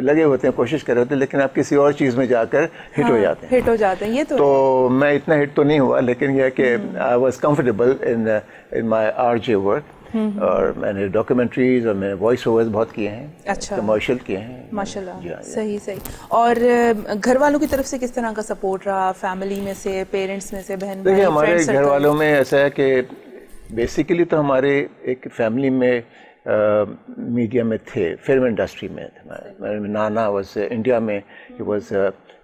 لگے ہوتے ہیں, کوشش کر رہے ہوتے ہیں, لیکن آپ کسی اور چیز میں جا کر ہٹ ہو جاتے ہیں. ہٹ ہو جاتے ہیں, یہ تو میں اتنا ہٹ تو نہیں ہوا, لیکن یہ کہ I was comfortable in my RJ work, اور میں نے ڈاکیومنٹریز اور میں وائس اوورز بہت کیے ہیں, اچھا, کمرشل کیے ہیں. ماشاء اللہ, صحیح صحیح. اور گھر والوں کی طرف سے کس طرح کا سپورٹ رہا, فیملی میں سے, پیرنٹس میں سے, بہن بھائی؟ دیکھیے ہمارے گھر والوں میں ایسا ہے کہ بیسیکلی تو ہمارے ایک فیملی میں میڈیا میں تھے, فلم انڈسٹری میں تھے. نانا واز انڈیا میں, he was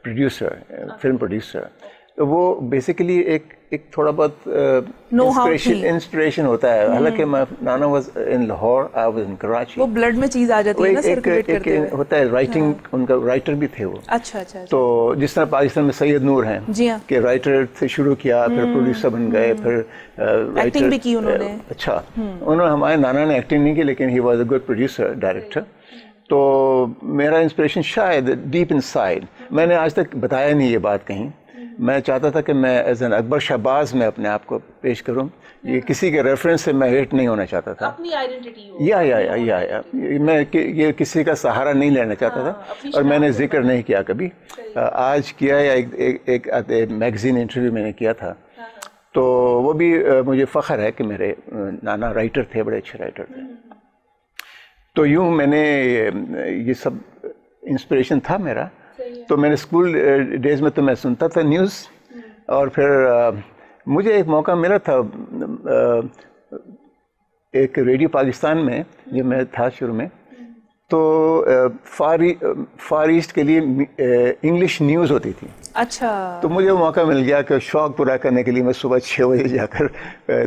producer, film producer. تو وہ بیسیکلی ایک تھوڑا بہت انسپریشن ہوتا ہے. حالانکہ نانا was in Lahore, I was in Karachi. وہ بلڈ میں چیز آ جاتی ہے نا سرکولیٹ کرتے ہوئے. ہوتا ہے رائٹنگ, ان کا رائٹر بھی تھے وہ. اچھا اچھا. تو جس طرح پاکستان میں سید نور ہیں کہ رائٹر سے شروع کیا, پھر پروڈیوسر بن گئے, پھر ایکٹنگ بھی کی انہوں نے. اچھا, انہوں نے, ہمارے نانا نے ایکٹنگ نہیں کی, لیکن ہی was a good producer, director. تو میرا انسپریشن شاید ڈیپ ان سائڈ, میں نے آج تک بتایا نہیں یہ بات کہیں. میں چاہتا تھا کہ میں ایز این اکبر شہباز میں اپنے آپ کو پیش کروں. یہ کسی کے ریفرنس سے میں ہٹ نہیں ہونا چاہتا تھا. اپنی آئیڈینٹی ہو. یا میں یہ کسی کا سہارا نہیں لینا چاہتا تھا, اور میں نے ذکر نہیں کیا کبھی. آج کیا, یا ایک میگزین انٹرویو میں نے کیا تھا, تو وہ بھی مجھے فخر ہے کہ میرے نانا رائٹر تھے, بڑے اچھے رائٹر تھے. تو یوں میں نے یہ سب انسپریشن تھا میرا. تو میں نے اسکول ڈیز میں تو میں سنتا تھا نیوز, اور پھر مجھے ایک موقع ملا تھا ایک ریڈیو پاکستان میں, جب میں تھا شروع میں, تو فار ایسٹ کے لیے انگلش نیوز ہوتی تھی. اچھا. تو مجھے موقع مل گیا کہ شوق پورا کرنے کے لیے میں صبح 6 بجے جا کر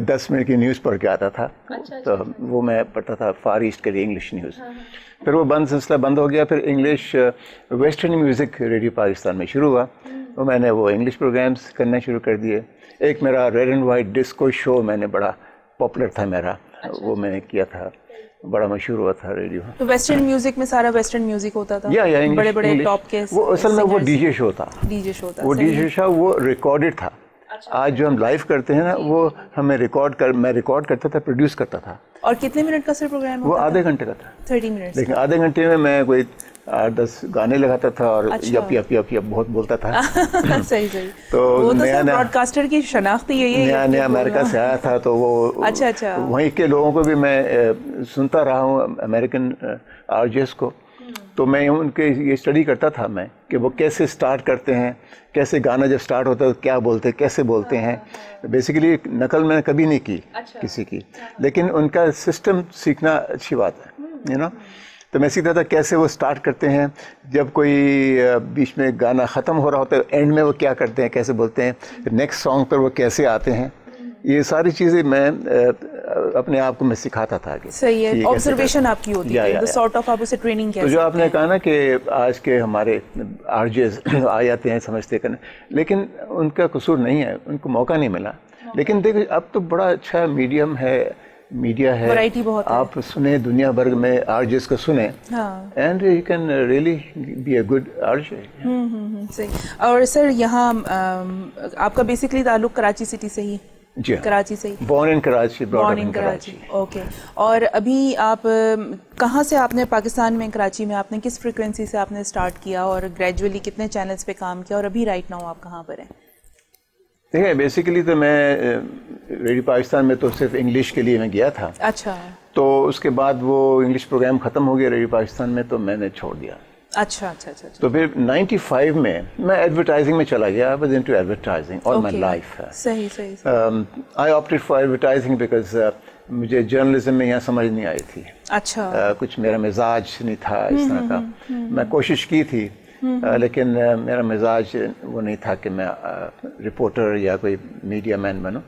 10 منٹ کی نیوز پڑھ کے آتا تھا. تو وہ میں پڑھتا تھا فار ایسٹ کے لیے انگلش نیوز. پھر وہ سلسلہ بند ہو گیا. پھر English western music radio Pakistan میں شروع ہوا, تو میں نے وہ انگلش پروگرامز کرنا شروع کر دیے. ایک میرا ریڈ اینڈ وائٹ ڈسکو شو میں نے, بڑا پاپولر تھا میرا, وہ میں نے کیا تھا, بڑا مشہور ہوا تھا ریڈیو. تو ویسٹرن میوزک میں سارا ویسٹرن میوزک ہوتا تھا, بڑے بڑے ٹاپ کے. وہ اصل میں وہ ڈی جے شو تھا. وہ ڈی جے شو وہ ریکارڈڈ تھا. آج جو ہم لائیو کرتے ہیں نا, وہ ہمیں میں ریکارڈ کرتا تھا, پروڈیوس کرتا تھا. اور کتنے منٹ کا سر پروگرام؟ وہ آدھے گھنٹے کا تھا. 30 منٹ. لیکن آدھے گھنٹے میں میں کوئی 8-10 گانے لگاتا تھا, اور یپ یپ یپ یپ بہت بولتا تھا. صحیح صحیح. تو نیا براڈ کاسٹر کی شناخت یہی ہے. نیا امریکہ سے آیا تھا, تو وہ اچھا وہیں کے لوگوں کو بھی میں سنتا رہا ہوں, امریکن RJs کو. تو میں ان کے یہ اسٹڈی کرتا تھا میں کہ وہ کیسے اسٹارٹ کرتے ہیں, کیسے گانا جب اسٹارٹ ہوتا ہے کیا بولتے ہیں, کیسے بولتے ہیں. بیسیکلی نقل میں نے کبھی نہیں کی کسی کی, لیکن ان کا سسٹم سیکھنا اچھی بات ہے, تو میں سیکھتا تھا کیسے وہ اسٹارٹ کرتے ہیں, جب کوئی بیچ میں گانا ختم ہو رہا ہوتا ہے اینڈ میں وہ کیا کرتے ہیں, کیسے بولتے ہیں, نیکسٹ سانگ پر وہ کیسے آتے ہیں. یہ ساری چیزیں میں اپنے آپ کو میں سکھاتا تھا. صحیح ہے, آبزرویشن آپ کی ہوتی ہے, سارٹ آف آپ اسے ٹریننگ کیا. تو جو آپ نے کہا نا کہ آج کے ہمارے RJs آ جاتے ہیں سمجھتے کرنے, لیکن ان کا قصور نہیں ہے, ان کو موقع نہیں ملا. لیکن دیکھیں اب تو بڑا اچھا میڈیم ہے, میڈیا ہے, ورائٹی بہت ہے. آپ سنیں دنیا بھر میں RJs کو سنیں, and you can really be a good RJ. صحیح. اور سر یہاں آپ کا بیسکلی تعلق کراچی سٹی سے ہی؟ جی, کراچی سے ہی. Born in Karachi, born in Karachi. Okay. اور ابھی آپ کہاں سے, آپ نے پاکستان میں کراچی میں آپ نے کس فریکوینسی سے آپ نے اسٹارٹ کیا, اور گریجولی کتنے چینلز پہ کام کیا, اور ابھی رائٹ ناؤ آپ کہاں پر ہیں؟ دیکھیں بیسیکلی تو میں ریڈیو پاکستان میں تو صرف انگلش کے لیے میں گیا تھا. اچھا. تو اس کے بعد وہ انگلش پروگرام ختم ہو گیا ریڈیو پاکستان میں, تو میں نے چھوڑ دیا. اچھا اچھا اچھا. تو پھر 95 میں میں ایڈورٹائزنگ میں چلا گیا. I was into advertising all my life. صحیح صحیح. I opted for advertising because مجھے جرنلزم میں یہاں سمجھ نہیں آئی تھی. اچھا. کچھ میرا مزاج نہیں تھا اس طرح کا. میں کوشش کی تھی, لیکن میرا مزاج وہ نہیں تھا کہ میں رپورٹر یا کوئی میڈیا مین بنوں.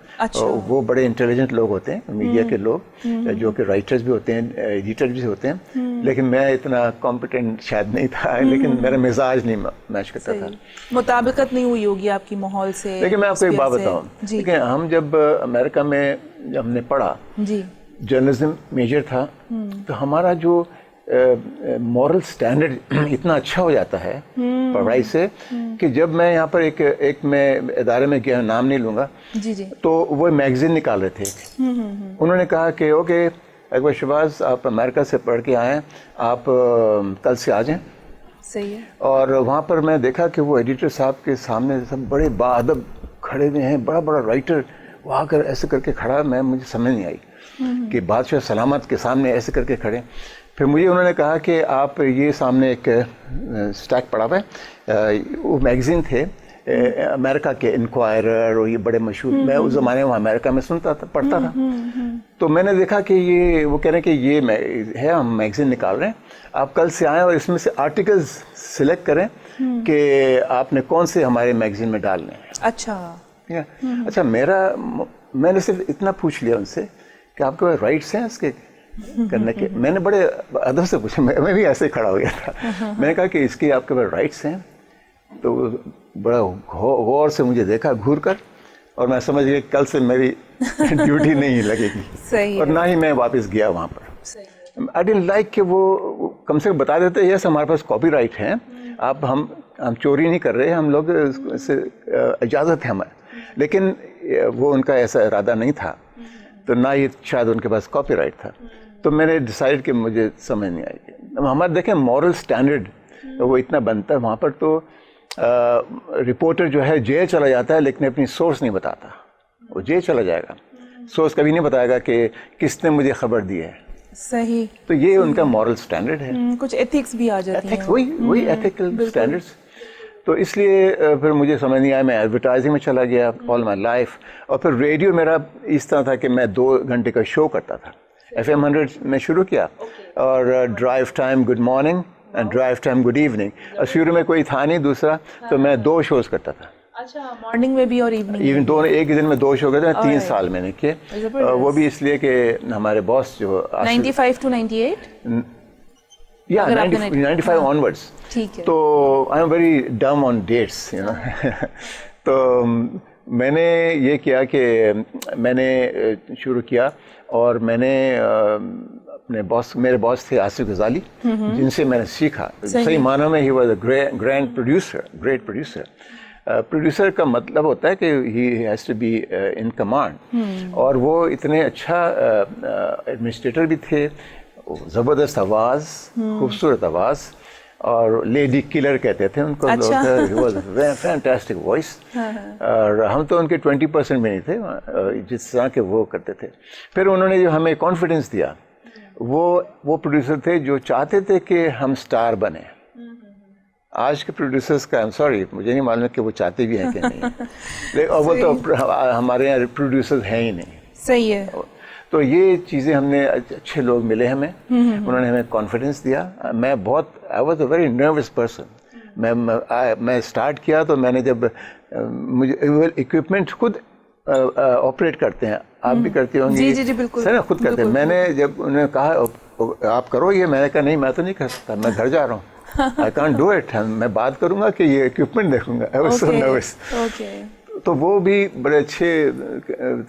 وہ بڑے انٹیلیجنٹ لوگ ہوتے ہیں میڈیا کے لوگ, جو کہ رائٹرز بھی ہوتے ہیں, ایڈیٹر بھی ہوتے ہیں, لیکن میں اتنا کمپیٹنٹ شاید نہیں تھا, لیکن میرا مزاج نہیں میچ کرتا تھا, مطابقت نہیں ہوئی ہوگی آپ کی ماحول سے. لیکن میں آپ کو ایک بات بتاؤں, دیکھیں ہم جب امریکہ میں جب ہم نے پڑھا, جرنلزم میجر تھا, تو ہمارا جو مورل سٹینڈرڈ اتنا اچھا ہو جاتا ہے پڑھائی سے, کہ جب میں یہاں پر ایک میں ادارے میں گیا, نام نہیں لوں گا, تو وہ میگزین نکال رہے تھے. انہوں نے کہا کہ اوکے اکبر شہباز, آپ امریکہ سے پڑھ کے آئیں, آپ کل سے آ جائیں. صحیح ہے. اور وہاں پر میں دیکھا کہ وہ ایڈیٹر صاحب کے سامنے سب بڑے باادب کھڑے ہوئے ہیں, بڑا بڑا رائٹر وہ آ کر ایسے کر کے کھڑا, مجھے سمجھ نہیں آئی کہ بادشاہ سلامت کے سامنے ایسے کر کے کھڑے. پھر مجھے انہوں نے کہا کہ آپ یہ سامنے ایک اسٹیک پڑا ہوا ہے, وہ میگزین تھے امریکہ کے انکوائرر, اور یہ بڑے مشہور, میں اس زمانے میں امریکہ میں سنتا تھا, پڑھتا تھا. تو میں نے دیکھا کہ یہ وہ کہہ رہے ہیں کہ یہ ہے, ہم میگزین نکال رہے ہیں, آپ کل سے آئیں اور اس میں سے آرٹیکلز سلیکٹ کریں کہ آپ نے کون سے ہمارے میگزین میں ڈالنے ہیں. اچھا میں نے صرف اتنا پوچھ لیا ان سے کہ آپ کے پاس رائٹس ہیں اس کے کرنے کے. میں نے بڑے ادب سے پوچھا, میں بھی ایسے کھڑا ہو گیا تھا. میں نے کہا کہ اس کے آپ کے پاس رائٹس ہیں. تو بڑا غور سے مجھے دیکھا گھور کر, اور میں سمجھ گیا کل سے میری ڈیوٹی نہیں لگے گی, اور نہ ہی میں واپس گیا وہاں پر. آئی ڈنٹ لائک کہ وہ کم سے کم بتا دیتے یس ہمارے پاس کاپی رائٹ ہیں, آپ ہم چوری نہیں کر رہے, ہم لوگ سے اجازت ہے ہمیں, لیکن وہ ان کا ایسا ارادہ نہیں تھا, تو نہ ہی شاید ان کے پاس کاپی رائٹ تھا. تو میں نے ڈیسائیڈ کہ مجھے سمجھ نہیں آئی. ہمارے دیکھیں مورل اسٹینڈرڈ وہ اتنا بنتا ہے وہاں پر, تو رپورٹر جو ہے جیل چلا جاتا ہے لیکن اپنی سورس نہیں بتاتا. وہ جیل چلا جائے گا, سورس کبھی نہیں بتائے گا کہ کس نے مجھے خبر دی ہے. صحیح. تو یہ ان کا مورل اسٹینڈرڈ ہے. کچھ ایتھکس بھی آ جاتی ہیں, وہی ایتھیکل اسٹینڈرڈس. تو اس لیے پھر مجھے سمجھ نہیں آیا, میں ایڈورٹائزنگ میں چلا گیا آل مائی لائف. اور پھر ریڈیو میرا اس طرح تھا کہ میں 2 گھنٹے کا شو کرتا تھا. FM 100 میں شروع کیا, اور drive time good morning and drive time good evening. اور شروع میں کوئی تھا نہیں دوسرا, تو میں 2 شوز کرتا تھا. اچھا, مارننگ میں بھی اور ایوننگ دونوں, ایک ہی دن میں 2 شو کرتے ہیں. 3 سال میں نے کیے, وہ بھی اس لیے کہ ہمارے باس جو 95 to 98 یا 95 آنورڈس. تو I am very dumb on dates you know. تو میں نے یہ کیا کہ میں نے شروع کیا, اور میں نے اپنے باس, میرے باس تھے آصف غزالی, جن سے میں نے سیکھا. صحیح معنوں میں he was a grand producer, great producer. Producer کا مطلب ہوتا ہے کہ he has to be in command, اور وہ اتنے اچھا ایڈمنسٹریٹر بھی تھے, زبردست آواز, خوبصورت آواز, اور لیڈی کلر کہتے تھے ان کو لوگ, فینٹاسٹک وائس. اور ہم تو ان کے 20% میں نہیں تھے جس طرح کے وہ کرتے تھے. پھر انہوں نے جو ہمیں کانفیڈنس دیا, وہ پروڈیوسر تھے جو چاہتے تھے کہ ہم سٹار بنیں. آج کے پروڈیوسرس کا سوری مجھے نہیں معلوم کہ وہ چاہتے بھی ہیں کہ نہیں, اور وہ تو ہمارے یہاں پروڈیوسرز ہیں ہی نہیں. صحیح ہے. تو یہ چیزیں ہم نے, اچھے لوگ ملے ہمیں, انہوں نے ہمیں کانفیڈنس دیا. میں بہت I was a very nervous person. میں اسٹارٹ کیا تو میں نے جب مجھے اکوپمنٹ خود آپریٹ کرتے ہیں, آپ بھی کرتی ہوں گی, جی بالکل نا, خود کرتے ہیں. میں نے جب انہوں نے کہا آپ کرو یہ, میں نے کہا نہیں میں تو نہیں کر سکتا, میں گھر جا رہا ہوں, I can't do it. میں بات کروں گا کہ یہ اکوپمنٹ دیکھوں گا. I was so nervous. تو وہ بھی بڑے اچھے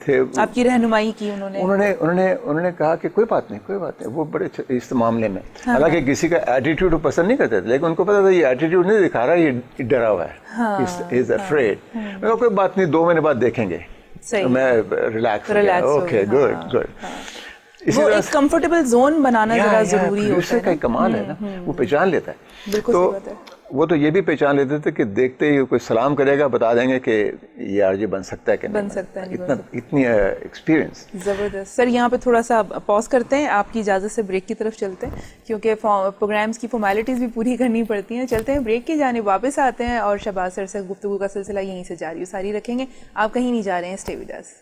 تھے, آپ کی رہنمائی کی انہوں نے کہا کہ کوئی بات نہیں. وہ بڑے اچھے اس معاملے میں, حالانکہ کسی کا ایٹیٹیوڈ پسند نہیں کرتے تھے, لیکن ان کو پتا تھا یہ ایٹیٹیوڈ نہیں دکھا رہا, یہ ڈرا ہوا ہے, از افریڈ. میں کہا کوئی بات نہیں, 2 مہینے بعد دیکھیں گے. میں ریلیکس, اوکے گڈ. وہ ایک کمفرٹیبل زون بنانا ذرا ضروری ہوتا ہے. کا کمال ہے نا, وہ پہچان لیتا ہے. تو وہ تو یہ بھی پہچان لیتے تھے کہ دیکھتے ہی کوئی سلام کرے گا بتا دیں گے کہ یہ آر جے بن سکتا ہے کہ نہیں بن سکتا ہے. اتنی ایکسپیرینس. زبردست. سر یہاں پہ تھوڑا سا پاز کرتے ہیں, آپ کی اجازت سے بریک کی طرف چلتے ہیں, کیونکہ پروگرامس کی فارمیلٹیز بھی پوری کرنی پڑتی ہیں. چلتے ہیں بریک کی جانب, واپس آتے ہیں اور شہباز سر سے گفتگو کا سلسلہ یہیں سے جاری ساری رکھیں گے. آپ کہیں نہیں جا رہے ہیں, stay with us.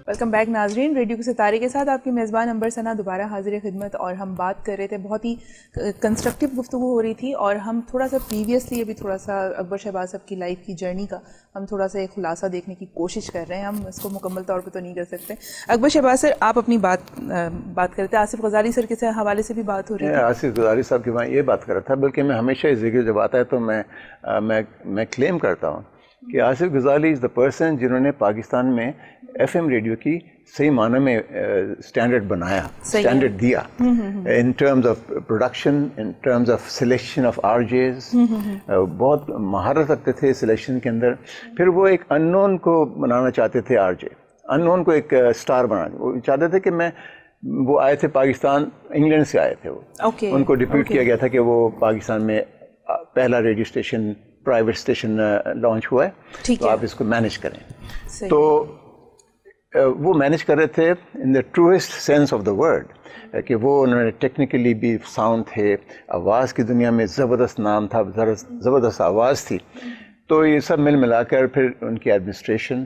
Welcome back ناظرین, ریڈیو کے ستارے کے ساتھ آپ کی میزبان عنبر ثنا دوبارہ حاضر خدمت. اور ہم بات کر رہے تھے, بہت ہی کنسٹرکٹیو گفتگو ہو رہی تھی, اور ہم تھوڑا سا پریویسلی ابھی تھوڑا سا اکبر شہباز صاحب کی لائف کی جرنی کا ہم تھوڑا سا ایک خلاصہ دیکھنے کی کوشش کر رہے ہیں. ہم اس کو مکمل طور پہ تو نہیں کر سکتے. اکبر شہباز سر, آپ اپنی بات کرتے ہیں, آصف غزالی سر کے حوالے سے بھی بات ہو رہی ہے. آصف غزالی صاحب کی میں یہ بات کر رہا تھا, بلکہ میں ہمیشہ اس ذکر جب آتا ہے تو میں کلیم کرتا ہوں کہ آصف غزالی از دا پرسن جنہوں نے پاکستان میں FM ریڈیو کی صحیح معنی میں اسٹینڈرڈ بنایا, اسٹینڈرڈ دیا in terms of production, in terms of selection of RJs. بہت مہارت رکھتے تھے سلیکشن کے اندر. پھر وہ ایک ان نون کو بنانا چاہتے تھے, RJ ان نون کو ایک اسٹار بنانا وہ چاہتے تھے کہ وہ آئے تھے پاکستان, انگلینڈ سے آئے تھے وہ, ان کو ڈپیوٹ کیا گیا تھا کہ وہ پاکستان میں پہلا radio station, private station launch ہوا ہے, تو آپ اس کو مینیج کریں. تو وہ مینیج کر رہے تھے in the truest sense of the word, کہ وہ انہوں نے ٹیکنیکلی بھی ساؤنڈ تھے, آواز کی دنیا میں زبردست نام تھا, زبردست آواز تھی. تو یہ سب مل ملا کر پھر ان کی ایڈمنسٹریشن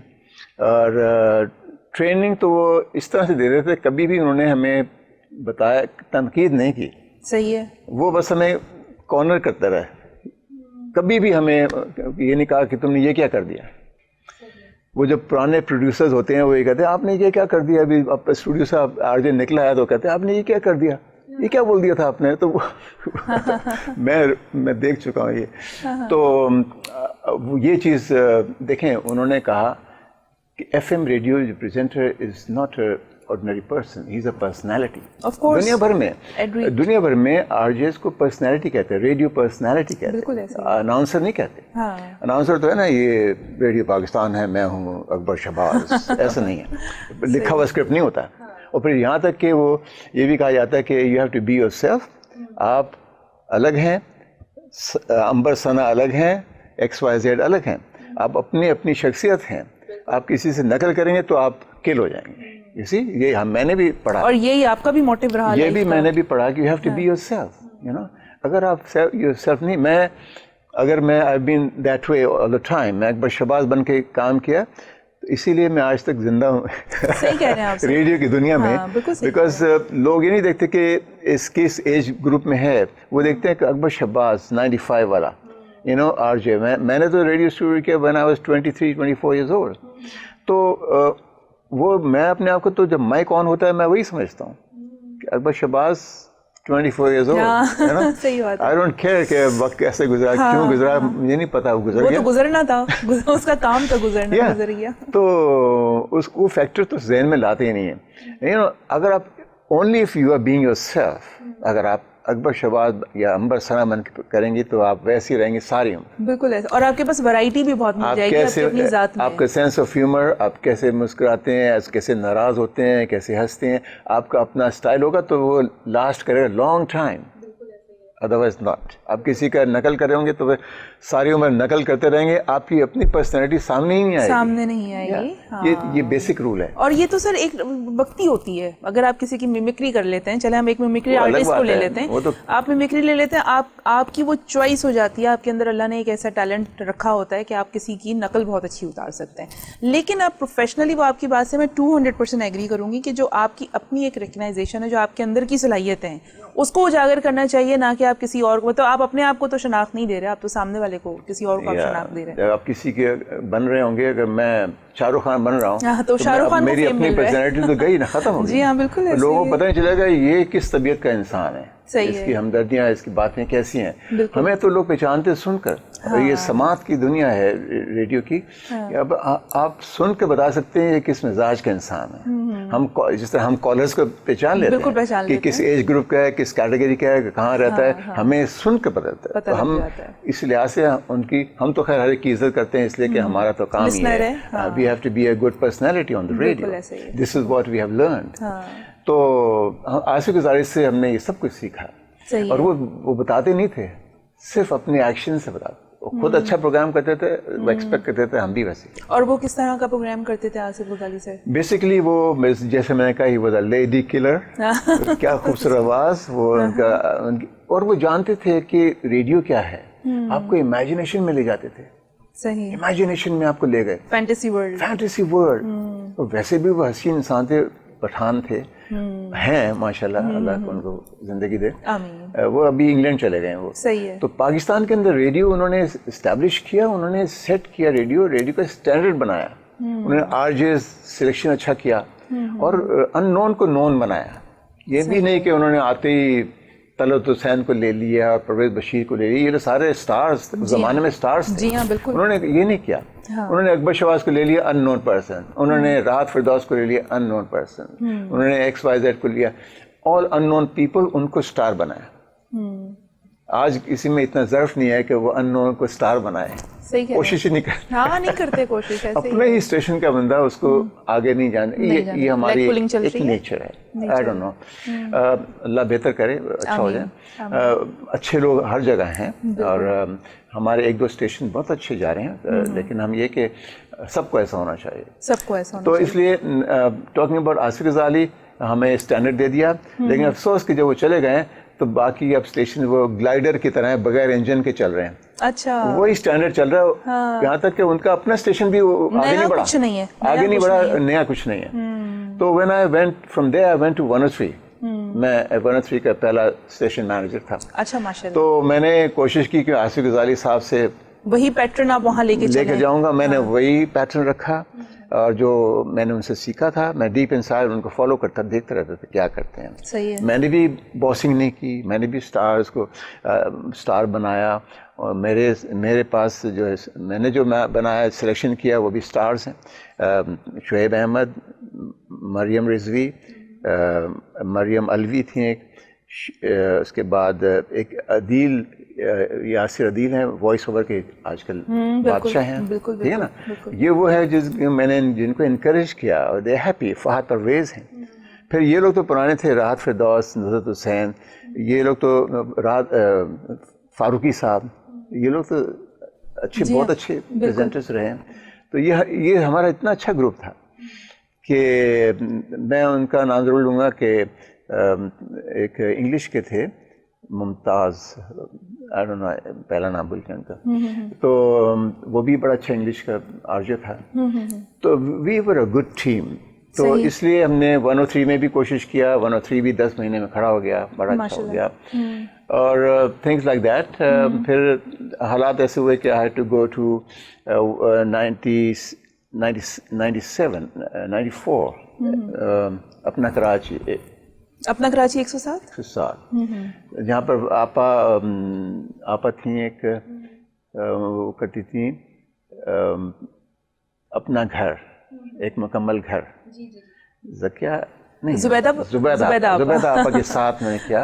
اور ٹریننگ تو وہ اس طرح سے دے رہے تھے, کبھی بھی انہوں نے ہمیں بتایا, تنقید نہیں کی. صحیح ہے. وہ بس ہمیں کارنر کرتا رہا, کبھی بھی ہمیں یہ نہیں کہا کہ تم نے یہ کیا کر دیا. وہ جو پرانے پروڈیوسرز ہوتے ہیں وہ یہ کہتے ہیں آپ نے یہ کیا کر دیا, ابھی اسٹوڈیو سے RJ نکلا ہے تو کہتے ہیں آپ نے یہ کیا کر دیا, یہ کیا بول دیا تھا آپ نے. تو میں دیکھ چکا ہوں یہ. تو یہ چیز دیکھیں, انہوں نے کہا کہ FM ریڈیو جو presenter is not ordinary person, he is a personality. Of course. دنیا بھر میں RJs کو پرسنالٹی کہتے ہیں, ریڈیو پرسنالٹی کہتے ہیں, اناؤنسر نہیں کہتے. اناؤنسر تو ہے نا, یہ ریڈیو پاکستان ہے, میں ہوں اکبر شہباز, ایسا نہیں ہے, لکھا ہوا اسکرپٹ نہیں ہوتا. اور پھر یہاں تک کہ وہ یہ بھی کہا جاتا ہے کہ you have to be yourself, آپ الگ ہیں, عنبر ثنا الگ ہیں, XYZ الگ ہیں, آپ اپنی شخصیت ہیں. آپ کسی سے نقل کریں گے تو آپ کل ہو جائیں گے. یہ میں نے بھی پڑھا, اور یہی آپ کا بھی موٹو رہا, یہ بھی میں نے بھی پڑھا کہ you have to be yourself. اگر آپ یور سیلف نہیں, اگر میں آئی been that way all the time, میں اکبر شہباز بن کے کام کیا, تو اسی لیے میں آج تک زندہ ہوں ریڈیو کی دنیا میں. بیکاز لوگ یہ نہیں دیکھتے کہ اس کس ایج گروپ میں ہے, وہ دیکھتے ہیں کہ اکبر شہباز 95 والا, RJ. میں نے تو ریڈیو اسٹوڈیو کیا when I was 23-24 years old. تو وہ میں اپنے آپ کو تو جب مائک آن ہوتا ہے میں وہی سمجھتا ہوں کہ اکبر Shahbaz 24 years old. I don't care کہ وقت کیسے گزرا, کیوں گزرا, مجھے نہیں پتا, وہ گزر گیا, وہ تو گزرنا تھا, اس کا کام تھا گزرنا, گزر گیا. تو وہ فیکٹر تو ذہن میں لاتے ہی نہیں ہیں. اگر آپ only if you are being yourself, اگر آپ اکبر شہباز یا عنبر ثنا من کریں گے تو آپ ویسے ہی رہیں گے ساری عمر. بالکل ایسا, اور آپ کے پاس ورائٹی بھی بہت مل جائے گی اپنی ذات میں. آپ کا سینس آف ہیومر, آپ کیسے مسکراتے ہیں, کیسے ناراض ہوتے ہیں, کیسے ہنستے ہیں, آپ کا اپنا اسٹائل ہوگا تو وہ لاسٹ کرے گا لانگ ٹائم, ادروائز ناٹ. آپ کسی کا نقل کریں ہوں گے تو ساری عمر نقل کرتے رہیں گے, آپ کی اپنی پرسنالٹی سامنے ہی نہیں آئے گی. یہ بیسک رول ہے. اور یہ تو سر ایک وقتی ہوتی ہے, اگر آپ کسی کی میمکری کر لیتے ہیں, چلے ہم ایک میمکری آرٹسٹ کو لے لیتے ہیں, آپ میمکری لے لیتے ہیں, آپ کی وہ چوائس ہو جاتی ہے, آپ کے اندر اللہ نے ایک ایسا ٹیلنٹ رکھا ہوتا ہے کہ آپ کسی کی نقل بہت اچھی اتار سکتے ہیں. لیکن آپ پروفیشنلی, وہ آپ کی بات سے میں 200% ایگری کروں گی کہ جو آپ کی اپنی ایک ریکگنائزیشن ہے, جو آپ کے اندر کی صلاحیتیں ہیں, اس کو اجاگر کرنا چاہیے, نہ کہ آپ کسی اور کو. تو آپ اپنے آپ کو تو شناخت نہیں دے رہے, آپ تو سامنے والے کو, کسی اور کو آپ شناخت دے رہے ہیں. آپ کسی کے بن رہے ہوں گے, اگر میں شاہ رخ خان بن رہا ہوں تو شاہ رخ خان میری اپنی پرسنالٹی تو گئی نا, ختم ہو گئی. جی ہاں بالکل. لوگوں کو پتہ نہیں چلے گا یہ کس طبیعت کا انسان ہے, اس کی ہمدردیاں, اس کی باتیں کیسی ہیں. ہمیں تو لوگ پہچانتے سن کر. یہ سماعت کی دنیا ہے ریڈیو کی, اب آپ سن کے بتا سکتے ہیں یہ کس مزاج کا انسان ہے. ہم جس طرح ہم کالرز کو پہچان لیتے ہیں کہ کس ایج گروپ کا ہے, کس کیٹیگری کا ہے, کہاں رہتا ہے, ہمیں سن کے پتہ چلتا ہے. تو ہم اس لحاظ سے ہم تو خیر ہر ایک کی عزت کرتے ہیں, اس لیے کہ ہمارا تو کام ہی ہے. We have to be a good personality on the radio. This is what we have learned. تو آج کی گزارش سے ہم نے یہ سب کچھ سیکھا. اور وہ بتاتے نہیں تھے, صرف اپنے ایکشن سے بتاتے. خود اچھا پروگرام کرتے تھے, وہ ایکسپیکٹ کرتے تھے ہم بھی ویسے. اور وہ کس طرح کا پروگرام کرتے تھے آصف غزالی سے؟ بیسیکلی وہ جیسے میں نے کہا, ہی واز اے لیڈی کلر. کیا خوبصورت آواز وہ ان کا, اور وہ جانتے تھے کہ ریڈیو کیا ہے. آپ کو امیجنیشن میں لے جاتے تھے. صحیح, امیجنیشن میں آپ کو لے گئے, فینٹیسی ورلڈ. ویسے بھی وہ حسین انسان تھے, پٹھان تھے, ہیں ماشاءاللہ, اللہ ان کو زندگی دے. وہ ابھی انگلینڈ چلے گئے ہیں وہ. صحیح ہے. تو پاکستان کے اندر ریڈیو انہوں نے اسٹیبلش کیا, انہوں نے سیٹ کیا, ریڈیو کا اسٹینڈرڈ بنایا. انہوں نے RJs سلیکشن اچھا کیا, اور ان نون کو نون بنایا. یہ بھی نہیں کہ انہوں نے آتے ہی طلعت حسین کو لے لیا اور پرویز بشیر کو لے لیا, یہ سارے اسٹارز زمانے میں اسٹارز تھے. جی ہاں بالکل. انہوں نے یہ نہیں کیا. انہوں نے اکبر شہباز کو لے لیا ان نون پرسن, انہوں نے راحت فردوس کو لے لیا ان نون پرسن, انہوں نے ایکس وائی زیڈ کو لیا, آل ان نون پیپل, ان کو اسٹار بنایا. آج کسی میں اتنا ظرف نہیں ہے کہ وہ ان نون کو اسٹار بنائے, کوشش ہی نہیں کرتے. ہاں نہیں کرتے کوشش, اپنے ہی اسٹیشن کا بندہ اس کو آگے نہیں جانا, یہ ہماری ایک نیچر ہے. آئی ڈونٹ نو, اللہ بہتر کرے, اچھا ہو جائے. اچھے لوگ ہر جگہ ہیں اور ہمارے ایک دو اسٹیشن بہت اچھے جا رہے ہیں, لیکن ہم یہ کہ سب کو ایسا ہونا چاہیے, سب کو ایسا ہونا تو اس لیے ٹاکنگ اباؤٹ آصف غزالی ہمیں اسٹینڈرڈ دے دیا, لیکن افسوس کہ جب وہ چلے گئے تو باقی اب اسٹیشن وہ گلائڈر کی طرح بغیر انجن کے چل رہے ہیں. اچھا, وہی اسٹینڈرڈ چل رہا ہے, یہاں تک کہ ان کا اپنا اسٹیشن بھی آگے نہیں بڑھا, آگے نہیں بڑھا, نیا کچھ نہیں ہے. تو when I went from there I went to 103, میں 103 کا پہلا اسٹیشن مینیجر تھا. اچھا ماشاء اللہ. تو میں نے کوشش کی کہ آصف غزالی صاحب سے وہی پیٹرن آپ وہاں لے کے جاؤں گا. میں نے وہی پیٹرن رکھا, اور جو میں نے ان سے سیکھا تھا میں ڈیپ انسائڈ ان کو فالو کرتا, دیکھتا رہتا تھا کیا کرتے ہیں. صحیح ہے. میں نے بھی باسنگ نہیں کی, میں نے بھی اسٹارز کو اسٹار بنایا, اور میرے پاس جو ہے میں نے جو بنایا سلیکشن کیا وہ بھی اسٹارز ہیں. شعیب احمد, مریم رضوی, مریم الوی تھیں ایک, اس کے بعد ایک عدیل, یاسر عدیل ہیں, وائس اوور کے آج کل بادشاہ ہیں, ٹھیک ہے نا. یہ وہ ہے میں نے جن کو انکریج کیا اور دے ہیپی. فہد پرویز ہیں. پھر یہ لوگ تو پرانے تھے, راحت فردوس, نصرت حسین, یہ لوگ تو فاروقی صاحب, یہ لوگ تو اچھے بہت اچھے پریزنٹرز رہے ہیں. تو یہ ہمارا اتنا اچھا گروپ تھا کہ میں ان کا نام ضرور لوں گا کہ ایک انگلش کے تھے, ممتاز, آئی ڈونٹ نو پہلا نام بھول گیا ان کا, تو وہ بھی بڑا اچھا انگلش کا آرجے تھا. تو وی ور اے گڈ ٹیم. تو اس لیے ہم نے 103 میں بھی کوشش کیا, 103 بھی 10 مہینے میں کھڑا ہو گیا, بڑا اچھا ہو گیا. اور تھنگس لائک دیٹ. پھر حالات ایسے ہوئے کہ I had to go to 94 اپنا کراچی, اپنا کراچی 107 جہاں پر آپا تھیں, ایک وہ کرتی تھیں اپنا گھر, ایک مکمل گھر. زکیہ نہیں, زبیدہ آپا کے ساتھ میں نے کیا.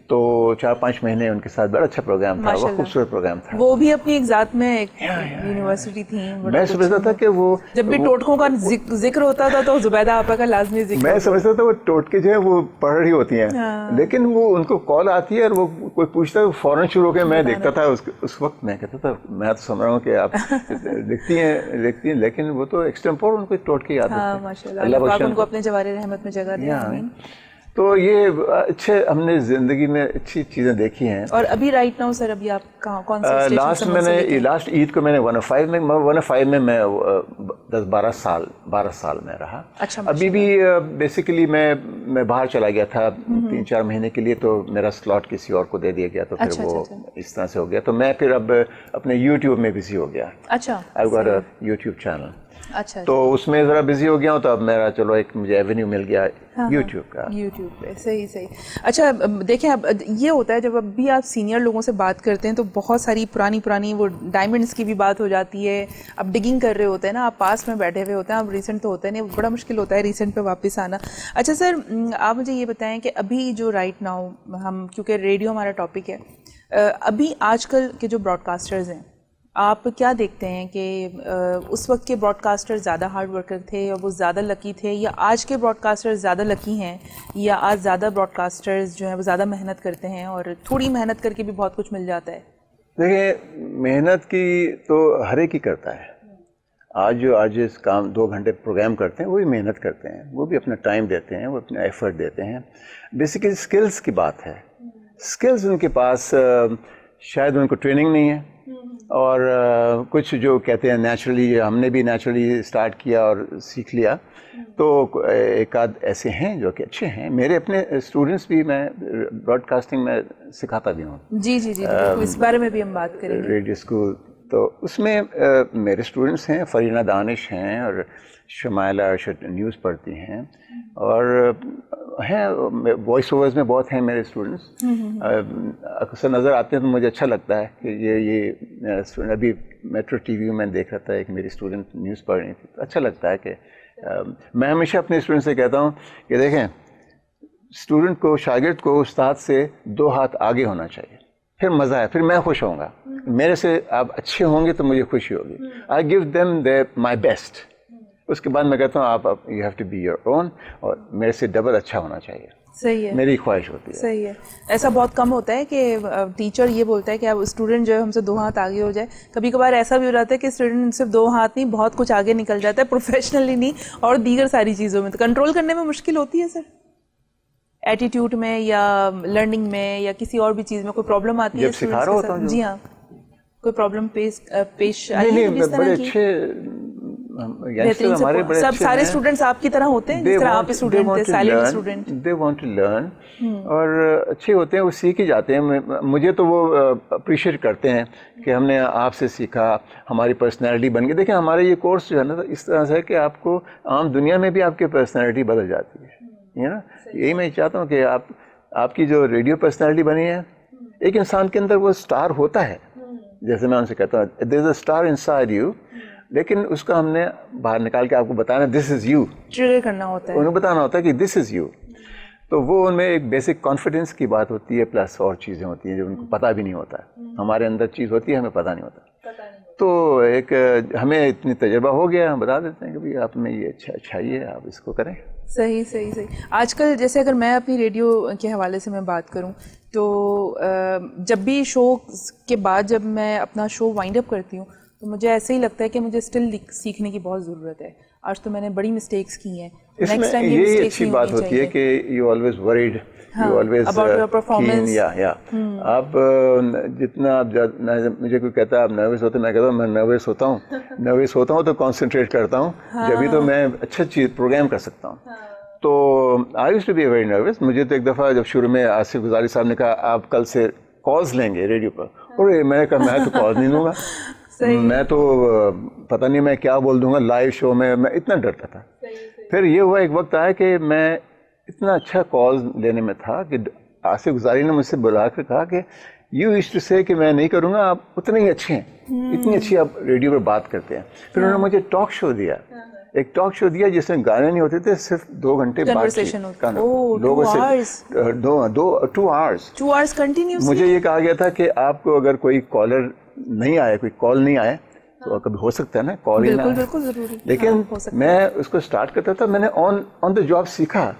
تو 4-5 مہینے ان کے ساتھ بڑا اچھا پروگرام تھا, وہ خوبصورت پروگرام تھا. وہ بھی اپنی ایک ذات میں ایک یونیورسٹی تھی. میں سمجھتا تھا کہ وہ جب بھی ٹوٹکوں کا ذکر ہوتا تھا تو زبیدہ آپا کا لازمی ذکر, میں سمجھتا تھا وہ ٹوٹکے جو ہیں وہ پڑھ رہی ہوتی ہیں, لیکن وہ ان کو کال آتی ہے اور وہ کوئی پوچھتا ہے, فوراً شروع ہو کے میں دیکھتا تھا اس وقت. میں کہتا تھا میں تو سمجھ رہا ہوں کہ آپ لکھتی ہیں, لیکن وہ تو ایکسٹمپور ان کو ٹوٹکے یاد ہوتے ہیں. اللہ پاک ان کو اپنے جوار رحمت میں جگہ دے. تو یہ اچھے ہم نے زندگی میں اچھی چیزیں دیکھی ہیں. اور ابھی رائٹ ناؤ سر ابھی آپ کون سے لاسٹ عید کو میں نے 105 میں 12 سال میں رہا. ابھی بھی بیسیکلی میں باہر چلا گیا تھا 3-4 مہینے کے لیے, تو میرا سلاٹ کسی اور کو دے دیا گیا, تو پھر وہ اس طرح سے ہو گیا. تو میں پھر اب اپنے یوٹیوب میں بزی ہو گیا. اچھا, I got a YouTube channel. اچھا, تو اس میں ذرا بزی ہو گیا ہوں, تو اب میرا چلو ایک مجھے ایونیو مل گیا یوٹیوب کا. یوٹیوب پہ صحیح. اچھا دیکھیں, اب یہ ہوتا ہے جب اب بھی آپ سینئر لوگوں سے بات کرتے ہیں تو بہت ساری پرانی وہ ڈائمنڈس کی بھی بات ہو جاتی ہے. اب ڈگنگ کر رہے ہوتے ہیں نا, آپ پاس میں بیٹھے ہوئے ہوتے ہیں, آپ ریسنٹ تو ہوتے نہیں, بڑا مشکل ہوتا ہے ریسنٹ پہ واپس آنا. اچھا سر, آپ مجھے یہ بتائیں کہ ابھی جو رائٹ ناؤ ہم, کیونکہ ریڈیو ہمارا ٹاپک ہے, ابھی آج کل کے جو براڈ کاسٹرز ہیں, آپ کیا دیکھتے ہیں کہ اس وقت کے براڈ کاسٹر زیادہ ہارڈ ورکر تھے اور وہ زیادہ لکی تھے, یا آج کے براڈ کاسٹر زیادہ لکی ہیں, یا آج زیادہ براڈ کاسٹرز جو ہیں وہ زیادہ محنت کرتے ہیں اور تھوڑی محنت کر کے بھی بہت کچھ مل جاتا ہے؟ دیکھیں, محنت کی تو ہر ایک ہی کرتا ہے. آج اس کام 2 گھنٹے پروگرام کرتے ہیں, وہ بھی محنت کرتے ہیں, وہ بھی اپنا ٹائم دیتے ہیں, وہ اپنا ایفرٹ دیتے ہیں. بیسیکلی اسکلز کی بات ہے. اسکلز ان کے پاس شاید ان کو ٹریننگ نہیں ہے, اور کچھ جو کہتے ہیں نیچرلی, ہم نے بھی نیچرلی اسٹارٹ کیا اور سیکھ لیا. تو ایک آدھ ایسے ہیں جو کہ اچھے ہیں. میرے اپنے اسٹوڈنٹس بھی میں براڈ کاسٹنگ میں سکھاتا بھی ہوں. جی, اس بارے میں بھی ہم بات کریں گے. ریڈیو اسکول, تو اس میں میرے اسٹوڈنٹس ہیں, فرینہ دانش ہیں, اور شمائلہ ارشد نیوز پڑھتی ہیں, اور ہیں وائس اوورز میں بہت ہیں میرے اسٹوڈنٹس, اکثر نظر آتے ہیں تو مجھے اچھا لگتا ہے کہ یہ ابھی میٹرو ٹی وی میں دیکھ رہا تھا, ایک میری اسٹوڈنٹ نیوز پڑھ رہی تھی, تو اچھا لگتا ہے کہ میں ہمیشہ اپنے اسٹوڈنٹ سے کہتا ہوں کہ دیکھیں اسٹوڈنٹ کو, شاگرد کو استاد سے 2 ہاتھ آگے ہونا چاہیے, پھر مزہ ہے, پھر میں خوش ہوں گا. میرے سے آپ اچھے ہوں گے تو مجھے خوشی ہوگی. I gave them my best. اس کے بعد میں کہتا ہوں آپ you have to be your own, اور میرے سے ڈبل اچھا ہونا چاہیے. صحیح ہے, میری خواہش ہوتی ہے. صحیح ہے. ایسا بہت کم ہوتا ہے کہ ٹیچر یہ بولتا ہے کہ اب اسٹوڈنٹ جو ہے ہم سے 2 ہاتھ آگے ہو جائے. کبھی کبھار ایسا بھی ہو جاتا ہے کہ اسٹوڈنٹ صرف 2 ہاتھ نہیں بہت کچھ آگے نکل جاتا ہے, پروفیشنلی نہیں اور دیگر ساری چیزوں میں. تو کنٹرول کرنے میں مشکل ہوتی ہے سر, ایٹیٹیوڈ میں یا لرننگ میں یا کسی اور بھی چیز میں کوئی پرابلم آتی ہے جب سکھا رہا ہوتا ہوں. جی ہاں, کوئی پرابلم پیش آئی ہے اس طرح کی؟ ہمارے بڑے سب سارے اسٹوڈنٹس آپ کی طرح ہوتے ہیں جس طرح آپ اسٹوڈنٹ تھے, silent student. They want to learn, اور اچھے ہوتے ہیں, وہ سیکھ ہی جاتے ہیں. مجھے تو وہ اپریشیٹ کرتے ہیں کہ ہم نے آپ سے سیکھا, ہماری پرسنالٹی بن گئی. دیکھیں ہمارا یہ کورس جو ہے نا اس طرح سے ہے کہ آپ کو عام دنیا میں بھی آپ کی پرسنالٹی بدل جاتی ہے نا. یہی میں چاہتا ہوں کہ آپ کی جو ریڈیو پرسنالٹی بنی ہے, ایک انسان کے اندر وہ اسٹار ہوتا ہے, جیسے میں ان سے کہتا ہوں دیر از اے اسٹار ان سائڈ یو, لیکن اس کا ہم نے باہر نکال کے آپ کو بتانا دس از یو, ٹریگر کرنا ہوتا ہے, انہیں بتانا ہوتا ہے کہ دس از یو. تو وہ ان میں ایک بیسک کانفیڈنس کی بات ہوتی ہے, پلس اور چیزیں ہوتی ہیں جو ان کو پتہ بھی نہیں ہوتا ہے. ہمارے اندر چیز ہوتی ہے, ہمیں پتہ نہیں ہوتا. تو ایک ہمیں اتنی تجربہ ہو گیا, ہم بتا دیتے ہیں کہ بھائی آپ میں یہ اچھائی ہے, آپ اس کو کریں. صحیح صحیح صحیح. آج کل جیسے اگر میں اپنی ریڈیو کے حوالے سے میں بات کروں تو جب بھی شو کے بعد جب میں اپنا شو وائنڈ اپ کرتی ہوں تو مجھے ایسے ہی لگتا ہے کہ مجھے اسٹل سیکھنے کی بہت ضرورت ہے. آج تو میں نے بڑی مسٹیکس کی ہیں, اس میں یہ اچھی بات ہوتی ہے کہ you always worried, you always can. یا آپ جتنا مجھے کوئی کہتا ہے آپ نروس ہوتے ہیں, میں کہتا ہوں میں نروس ہوتا ہوں. نروس ہوتا ہوں تو کانسنٹریٹ کرتا ہوں, جبھی تو میں اچھا چیز پروگرام کر سکتا ہوں. تو I used to be very nervous. مجھے تو ایک دفعہ جب شروع میں آصف گزاری صاحب نے کہا آپ کل سے کالز لیں گے ریڈیو پر, اور میں نے کہا میں تو کالز نہیں دوں گا, میں تو پتہ نہیں میں کیا بول دوں گا لائیو شو میں اتنا ڈرتا تھا. پھر یہ ہوا ایک وقت آیا کہ میں اتنا اچھا کالز لینے میں تھا کہ آصف گزاری نے مجھ سے بلا کر کہا کہ یو یوزڈ ٹو سے کہ میں نہیں کروں گا, آپ اتنے ہی اچھے ہیں, اتنی اچھی آپ ریڈیو پر بات کرتے ہیں. پھر انہوں نے مجھے ٹاک شو دیا, ایک ٹاک شو دیا جس میں گانے نہیں ہوتے تھے, صرف 2 گھنٹے بات لوگوں سے, 2 hours کنٹینیوس. مجھے یہ کہا گیا تھا کہ آپ کو اگر کوئی کالر نہیں آئے, کوئی کال نہیں آئے تو کبھی ہو سکتا ہے نا کال ہی نہ آئے, لیکن میں اس کو اسٹارٹ کرتا تھا. میں نے آن دا جاب سیکھا,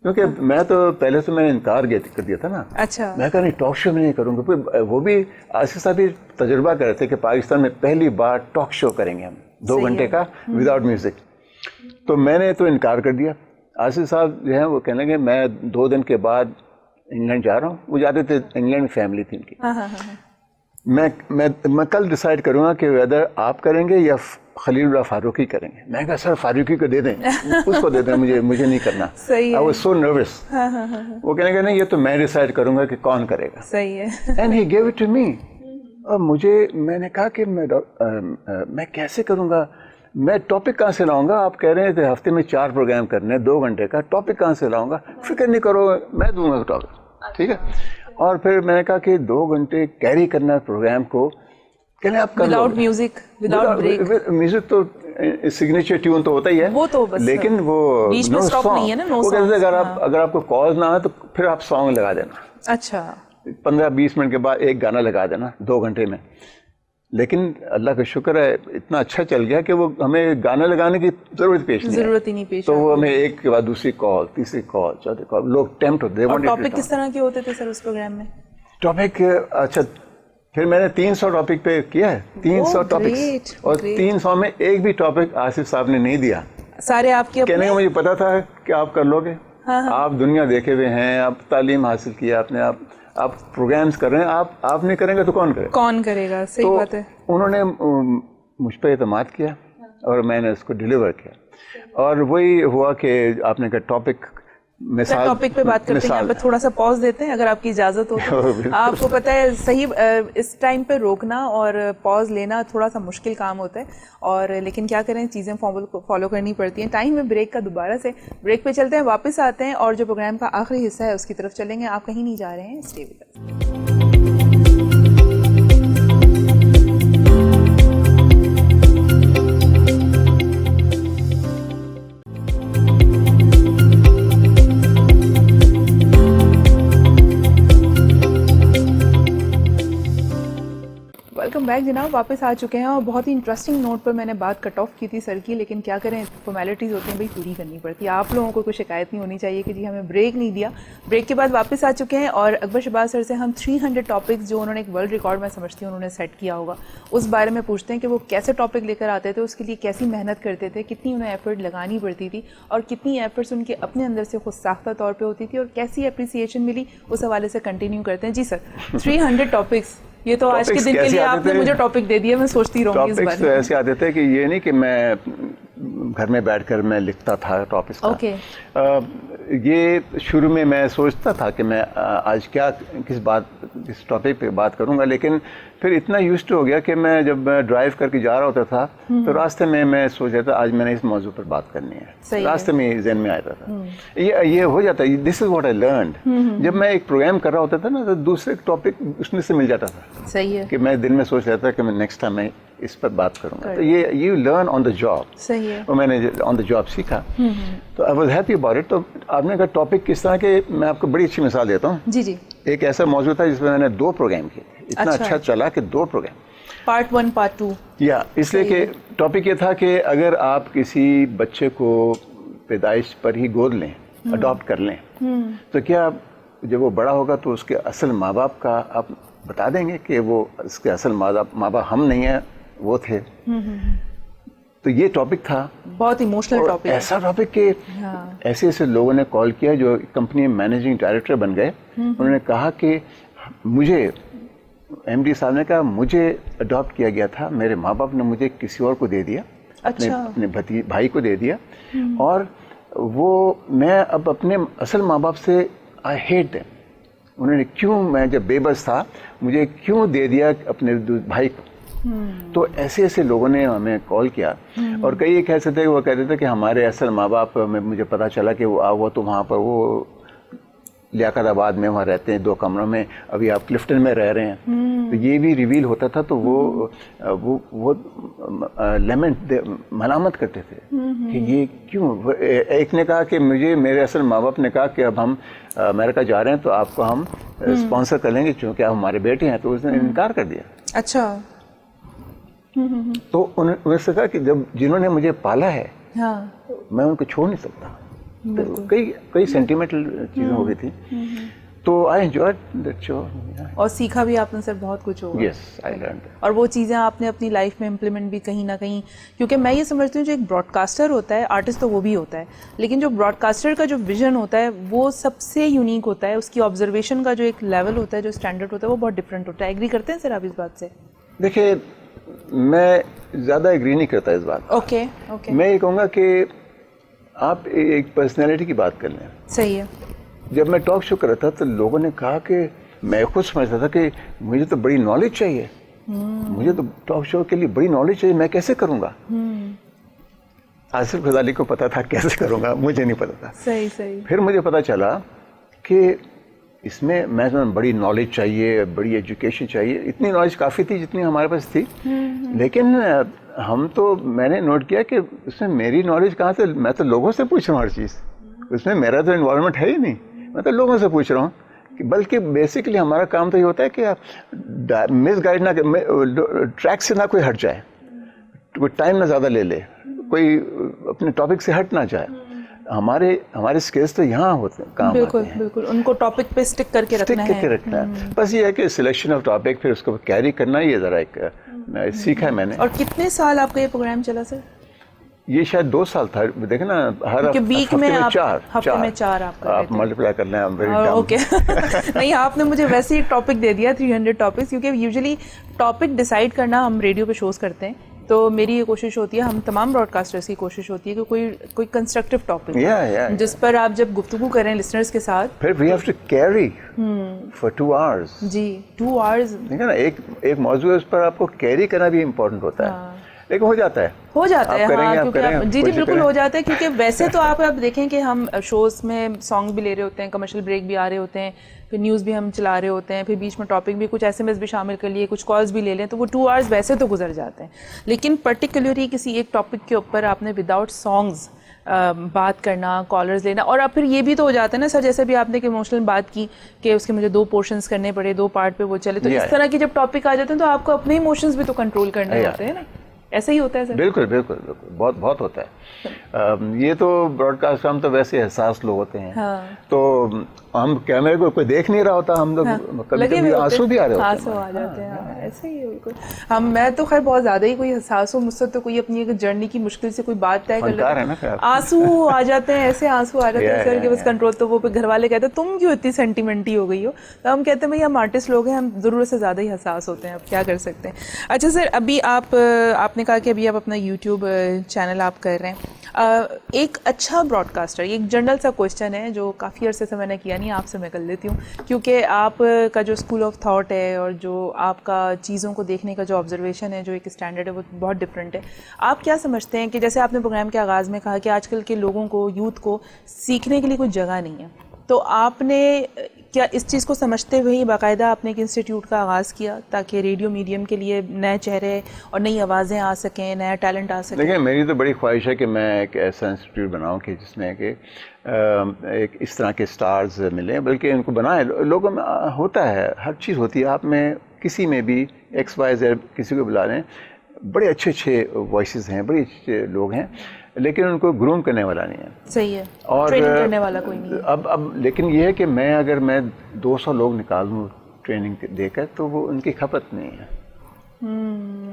کیونکہ میں تو پہلے سے میں نے انکار کر دیا تھا نا. اچھا, میں کہا نہیں ٹاک شو میں نہیں کروں گا. وہ بھی آصف صاحب بھی تجربہ کر رہے تھے کہ پاکستان میں پہلی بار ٹاک شو کریں گے ہم 2 گھنٹے کا وداؤٹ میوزک. تو میں نے تو انکار کر دیا. آصف صاحب جو ہیں وہ کہنے لگے میں 2 دن کے بعد انگلینڈ جا رہا ہوں. وہ جاتے تھے, انگلینڈ میں فیملی تھی ان کی. میں کل ڈیسائیڈ کروں گا کہ ویدر آپ کریں گے یا خلیل اللہ فاروقی کریں گے. میں کہا سر فاروقی کو دے دیں, اس کو دے دیں, مجھے نہیں کرنا. I was so nervous. وہ کہنے گا نہیں یہ تو میں ڈیسائیڈ کروں گا کہ کون کرے گا. صحیح ہے. And he gave it to me. اور میں نے کہا کہ میں کیسے کروں گا, میں ٹاپک کہاں سے لاؤں گا. آپ کہہ رہے ہیں کہ ہفتے میں 4 پروگرام کرنے 2 گھنٹے کا, ٹاپک کہاں سے لاؤں گا. فکر نہیں کرو میں دوں گا ٹاپک, ٹھیک ہے. اور پھر میں نے کہا کہ 2 گھنٹے کیری کرنا پروگرام کو, کہنے آپ کر لو میوزک, وداؤٹ بریک. میوزک تو سگنیچر ٹیون تو ہوتا ہی ہے, وہ تو بس, لیکن وہ نو سانگ. اگر آپ کو کالز نہ آئے تو پھر آپ سانگ لگا دینا. اچھا, 15-20 منٹ کے بعد ایک گانا لگا دینا 2 گھنٹے میں. لیکن اللہ کا شکر ہے اتنا اچھا چل گیا کہ وہ ہمیں گانے لگانے کی ضرورت پیش نہیں, ضرورت ہی نہیں پیش. تو وہ ہمیں ایک کے بعد دوسری کال, تیسری کال, چوتھی کال, لوگ ٹیمپٹ ہوتے. ٹاپک کس طرح کے ہوتے تھے سر اس پروگرام میں؟ ٹاپک اچھا, پھر میں نے 300 ٹاپک پہ کیا ہے, 300 ٹاپکس, اور 300 میں ایک بھی ٹاپک آصف صاحب نے نہیں دیا. سارے آپ کے کہنے کا مجھے پتا تھا کہ آپ کر لو گے. آپ دنیا دیکھے ہوئے ہیں, آپ تعلیم حاصل کیا آپ نے, آپ پروگرامز کر رہے ہیں, آپ نہیں کریں گے تو کون کرے گا. صحیح بات ہے. انہوں نے مجھ پہ اعتماد کیا اور میں نے اس کو ڈیلیور کیا. اور وہی ہوا کہ آپ نے کہا ٹاپک ٹاپک پہ بات کرتے ہیں. یہاں پہ تھوڑا سا پاز دیتے ہیں اگر آپ کی اجازت ہو تو. آپ کو پتہ ہے صحیح اس ٹائم پہ روکنا اور پاز لینا تھوڑا سا مشکل کام ہوتا ہے, اور لیکن کیا کریں, چیزیں فالو کرنی پڑتی ہیں. ٹائم ہے بریک کا, دوبارہ سے بریک پہ چلتے ہیں, واپس آتے ہیں اور جو پروگرام کا آخری حصہ ہے اس کی طرف چلیں گے. آپ کہیں نہیں جا رہے ہیں, stay with us. Welcome back جناب, واپس آ چکے ہیں اور بہت ہی انٹرسٹنگ نوٹ پر میں نے بات کٹ آف کی تھی سر کی, لیکن کیا کریں فارمیلٹیز ہوتی ہیں بھائی, پوری کرنی پڑتی ہے. آپ لوگوں کو کوئی شکایت نہیں ہونی چاہیے کہ جی ہمیں بریک نہیں دیا. بریک کے بعد واپس آ چکے ہیں اور اکبر شہباز سر سے ہم 300 ٹاپکس جو انہوں نے ایک ورلڈ ریکارڈ میں سمجھتی ہوں انہوں نے سیٹ کیا ہوگا اس بارے میں پوچھتے ہیں کہ وہ کیسے ٹاپک لے کر آتے تھے, اس کے لیے کیسی محنت کرتے تھے, کتنی انہیں ایفرٹ لگانی پڑتی تھی اور کتنی ایفرٹس ان کے اپنے اندر سے خود ساختہ طور پہ ہوتی تھی اور کیسی اپریسیشن ملی, اس حوالے سے کنٹینیو کرتے ہیں. جی سر, 300 ٹاپکس, یہ تو آج کے دن کے لیے آپ نے مجھے ٹاپک دے دیا, میں سوچتی رہوں گی اس بارے میں. ایسے آتے تھے کہ یہ نہیں کہ میں گھر میں بیٹھ کر میں لکھتا تھا ٹاپکس کا. یہ شروع میں میں سوچتا تھا کہ میں آج کیا کس ٹاپک پہ بات کروں گا, لیکن پھر اتنا یوزڈ ہو گیا کہ میں جب ڈرائیو کر کے جا رہا ہوتا تھا تو راستے میں سوچ رہا تھا آج میں نے اس موضوع پر بات کرنی ہے, راستے میں ذہن میں آتا تھا. یہ ہو جاتا ہے, دس از واٹ آئی لرنڈ. جب میں ایک پروگرام کر رہا ہوتا تھا نا تو دوسرے ٹاپک اس میں سے مل جاتا تھا. صحیح ہے کہ میں دن میں سوچ رہا تھا کہ میں نیکسٹ ٹائم میں اس پر بات کروں گا. تو یہ you learn on the job. صحیح ہے, اور میں نے آن دا جاب سیکھا, تو I was happy about it. تو آپ نے کہا ٹاپک کس طرح کے, میں آپ کو بڑی اچھی مثال دیتا ہوں. جی جی. ایک ایسا موضوع تھا جس میں نے 2 پروگرام کیے, اتنا اچھا چلا کہ 2 پروگرام, پارٹ 1 پارٹ 2. یا اس لیے کہ ٹاپک یہ تھا کہ اگر آپ کسی بچے کو پیدائش پر ہی گود لیں, اڈاپٹ کر لیں, تو کیا جب وہ بڑا ہوگا تو اس کے اصل ماں باپ کا آپ بتا دیں گے کہ وہ اس کے اصل ماں باپ ہم نہیں ہیں, وہ تھے. تو یہ ٹاپک تھا, بہت ایموشنل ٹاپک, ایسا ٹاپک کہ ایسے ایسے لوگوں نے کال کیا جو کمپنی میں مینیجنگ ڈائریکٹر بن گئے. انہوں نے کہا کہ مجھے, ایم ڈی صاحب نے کہا مجھے اڈاپٹ کیا گیا تھا, میرے ماں باپ نے مجھے کسی اور کو دے دیا, اپنے بھائی کو دے دیا, اور وہ میں اب اپنے اصل ماں باپ سے آئی ہیٹ دیم. انہوں نے کیوں, میں جب بے بس تھا مجھے کیوں دے دیا اپنے بھائی کو. تو ایسے ایسے لوگوں نے ہمیں کال کیا, اور کئی ایک ایسے تھے وہ کہتے تھے کہ ہمارے اصل ماں باپ میں مجھے پتا چلا کہ وہ تو وہاں پر وہ لیاقت آباد میں وہاں رہتے ہیں 2 کمروں میں, ابھی آپ کلفٹن میں رہ رہے ہیں. تو یہ بھی ریویل ہوتا تھا. تو وہ لیمنٹ ملامت کرتے تھے کہ یہ کیوں. ایک نے کہا کہ مجھے میرے اصل ماں باپ نے کہا کہ اب ہم امریکہ جا رہے ہیں تو آپ کو ہم اسپانسر کر لیں گے چونکہ آپ ہمارے بیٹے ہیں. تو اس نے انکار کر دیا. اچھا. تو انہوں نے کہا کہ جب جنہوں نے مجھے پالا ہے میں ان کو چھوڑ نہیں سکتا. کئی سینٹیمنٹل چیزیں ہو گئی تھی. تو آئی انجوائڈ دیٹ شو. اور سیکھا بھی آپ نے سر بہت کچھ ہوگا. یس, آئی لرنڈ. اور وہ چیزیں آپ نے اپنی لائف میں امپلیمنٹ بھی کہیں نہ کہیں, کیونکہ میں یہ سمجھتی ہوں جو ایک براڈ کاسٹر ہوتا ہے, آرٹسٹ تو وہ بھی ہوتا ہے, لیکن جو براڈ کاسٹر کا جو ویژن ہوتا ہے وہ سب سے یونیک ہوتا ہے. اس کی آبزرویشن کا جو ایک لیول ہوتا ہے, جو اسٹینڈرڈ ہوتا ہے, وہ بہت ڈفرینٹ ہوتا ہے. ایگری کرتے ہیں سر آپ اس بات سے؟ دیکھیے میں زیادہ ایگری نہیں کرتا اس بات. اوکے. میں یہ کہوں گا کہ آپ ایک پرسنالٹی کی بات کر لیں. صحیح ہے. جب میں ٹاک شو کر رہا تھا تو لوگوں نے کہا کہ میں خود سمجھتا تھا کہ مجھے تو بڑی نالج چاہیے, مجھے تو ٹاک شو کے لیے بڑی نالج چاہیے, میں کیسے کروں گا. آصف غزالی کو پتا تھا کیسے کروں گا, مجھے نہیں پتا تھا. صحیح. پھر مجھے پتا چلا کہ اس میں بڑی نالج چاہیے, بڑی ایجوکیشن چاہیے. اتنی نالج کافی تھی جتنی ہمارے پاس تھی, لیکن میں نے نوٹ کیا کہ اس میں میری نالج کہاں سے, میں تو لوگوں سے پوچھ رہا ہوں ہر چیز, اس میں میرا تو انوالومنٹ ہے ہی نہیں, میں تو لوگوں سے پوچھ رہا ہوں. بلکہ بیسکلی ہمارا کام تو یہ ہوتا ہے کہ مس گائڈ نہ, ٹریک سے نہ کوئی ہٹ جائے, کوئی ٹائم نہ زیادہ لے لے, کوئی اپنے ٹاپک سے ہٹ نہ جائے. ہمارے اسکلس تو یہاں ہوتے ہیں, کام بالکل ان کو ٹاپک پہ سٹک کر کے رکھنا ہے. بس یہ ہے کہ سلیکشن آف ٹاپک پھر اس کو کیری کرنا, یہ ذرا ایک سیکھا ہے میں نے. اور کتنے سال آپ کا یہ پروگرام چلا سر؟ یہ شاید 2 سال تھا. دیکھیں نا, ہر ہفتے میں 4 آپ ملٹیپلائی کر لیں. اوکے. نہیں, آپ نے مجھے ویسے ہی ٹاپک دے دیا 300 ٹاپکس, کیونکہ یوزلی ٹاپک ڈیسائیڈ کرنا ہم ریڈیو پہ شوز کرتے ہیں تو میری یہ کوشش ہوتی ہے, ہم تمام براڈ کاسٹرس کی کوشش ہوتی ہے کہ کوئی کنسٹرکٹیو ٹاپک جس پر آپ جب گفتگو کریں لسنرس کے ساتھ. پھر we have to carry for 2 hours. جی 2 hours ٹھیک ہے نا, ایک موضوع اس پر آپ کو کیری کرنا بھی امپورٹنٹ ہوتا ہے, لیکن ہو جاتا ہے ہاں, کیونکہ جی بالکل ہو جاتا ہے, کیونکہ ویسے تو آپ دیکھیں کہ ہم شوز میں سانگ بھی لے رہے ہوتے ہیں, کمرشل بریک بھی آ رہے ہوتے ہیں, پھر نیوز بھی ہم چلا رہے ہوتے ہیں, پھر بیچ میں ٹاپک بھی کچھ SMS بھی شامل کر لیے, کچھ کالز بھی لے لیں, تو وہ 2 hours ویسے تو گزر جاتے ہیں. لیکن پرٹیکولرلی کسی ایک ٹاپک کے اوپر آپ نے وداؤٹ سانگز بات کرنا, کالرز لینا, اور اب پھر یہ بھی تو ہو جاتا ہے نا سر, جیسے بھی آپ نے کہ ایموشنل بات کی کہ اس کے مجھے 2 پورشنز کرنے پڑے, 2 پارٹ پہ وہ چلے, تو اس طرح کی جب ٹاپک آ جاتے ہیں تو آپ کو اپنے ایموشنز بھی تو کنٹرول کرنے ہوتے ہیں نا. ایسا ہی ہوتا ہے سر؟ بالکل بالکل بالکل, بہت ہوتا ہے. یہ تو براڈ کاسٹ, ہم تو ویسے حساس لوگ ہوتے ہیں, تو ہم کیمرے کو کوئی دیکھ نہیں رہا ہوتا, ہم لوگ کبھی کبھی آنسو بھی آ رہے ہوتے ہیں, آنسو آ جاتے ہیں. ایسے ہی ہے بالکل. میں تو خیر بہت زیادہ ہی کوئی حساس ہوں, مجھ سے تو کوئی اپنی ایک جرنی کی مشکل سے کوئی بات طے کر لیتا ہے, آنسو آ جاتے ہیں, ایسے آنسو آ جاتے ہیں سر کہ بس کنٹرول. تو وہ پھر گھر والے کہتے ہیں تم کیوں اتنی سینٹیمنٹی ہو گئی ہو, تو ہم کہتے ہیں بھائی ہم آرٹسٹ لوگ ہیں, ہم ضرورت سے زیادہ ہی حساس ہوتے ہیں, اب کیا کر سکتے ہیں. اچھا سر, ابھی آپ نے کہا کہ ابھی آپ اپنا یوٹیوب چینل آپ کر رہے ہیں. ایک اچھا براڈ کاسٹر, ایک جنرل سا کوشچن ہے جو کافی عرصے سے میں نے کیا نہیں, آپ سے میں کر لیتی ہوں, کیونکہ آپ کا جو اسکول آف تھاٹ ہے اور جو آپ کا چیزوں کو دیکھنے کا جو آبزرویشن ہے, جو ایک اسٹینڈرڈ ہے, وہ بہت ڈفرینٹ ہے. آپ کیا سمجھتے ہیں کہ جیسے آپ نے پروگرام کے آغاز میں کہا کہ آج کل کے لوگوں کو, یوتھ کو سیکھنے کے لیے کوئی جگہ نہیں ہے, تو آپ نے کیا اس چیز کو سمجھتے ہوئے ہی باقاعدہ آپ نے ایک انسٹیٹیوٹ کا آغاز کیا تاکہ ریڈیو میڈیم کے لیے نئے چہرے اور نئی آوازیں آ سکیں, نیا ٹیلنٹ آ سکے؟ دیکھیں, میری تو بڑی خواہش ہے کہ میں ایک ایسا انسٹیٹیوٹ بناؤں کہ جس میں کہ ایک اس طرح کے سٹارز ملیں, بلکہ ان کو بنائیں. لوگوں میں ہوتا ہے, ہر چیز ہوتی ہے, آپ میں کسی میں بھی XYZ کسی کو بلا لیں, بڑے اچھے وائسز ہیں, بڑے اچھے لوگ ہیں, لیکن ان کو گروم کرنے والا نہیں ہے. صحیح ہے, اور ٹریننگ کرنے والا کوئی نہیں ہے. اب لیکن یہ ہے کہ اگر میں 200 لوگ نکال دوں ٹریننگ دے کر, تو وہ ان کی کھپت نہیں ہے.